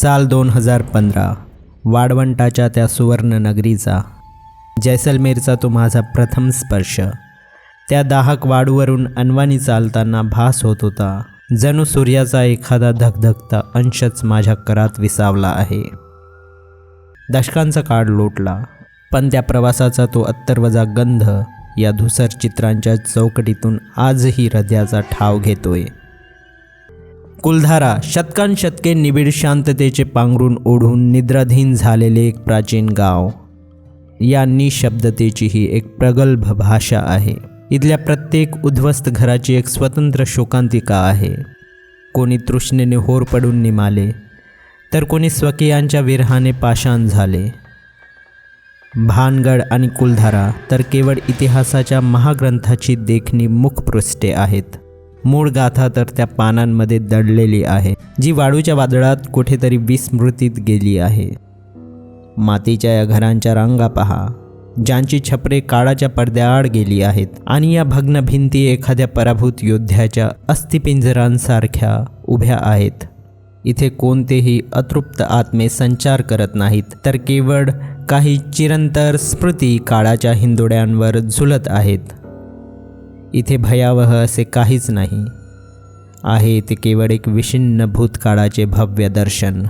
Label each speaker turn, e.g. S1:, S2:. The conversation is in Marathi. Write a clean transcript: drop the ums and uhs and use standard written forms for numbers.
S1: साल 2015, वाळवंटाच्या त्या सुवर्ण नगरीचा, जैसलमेरचा तो माझा प्रथम स्पर्श. त्या दाहक वाळूवरून अनवाणी चालताना भास होत होता, जणू सूर्याचा एखादा धगधगता अंशच माझ्या करात विसावला आहे. दशकांचा काळ लोटला, पण त्या प्रवासाचा तो अत्तरवजा गंध या धुसर चित्रांच्या चौकटीतून आजही हृदयाचा ठाव घेतोय. कुलधारा, शतकानशतके निबिड शांततेचे पांघरून ओढून निद्राधीन झालेले एक प्राचीन गाव. या निशब्दतेची ही एक प्रगल्भ भाषा आहे. इथल्या प्रत्येक उद्ध्वस्त घराची एक स्वतंत्र शोकांतिका आहे. कोणी तृष्णेने होर पडून निमाले, तर कोणी स्वकीयांच्या विरहाने पाषाण झाले. भानगड आणि कुलधारा तर केवळ इतिहासाच्या महाग्रंथाची देखणी मुखपृष्ठे आहेत. मूळ गाथा तर त्या पानांमध्ये दडलेली आहे, जी वाळूच्या वादळात कुठेतरी विस्मृतीत गेली आहे. मातीच्या या घरांच्या रांगा पहा, ज्यांची छपरे काळाच्या पडद्याआड गेली आहेत, आणि या भग्न भिंती एखाद्या पराभूत योद्ध्याच्या अस्थिपिंजरांसारख्या उभ्या आहेत. इथे कोणतेही अतृप्त आत्मे संचार करत नाहीत, तर केवळ काही चिरंतर स्मृती काळाच्या हिंदोड्यांवर झुलत आहेत. इथे भयावह असे काहीच नाही आहे, ते केवळ एक विषिन्न भूतकाळाचे भव्य दर्शन.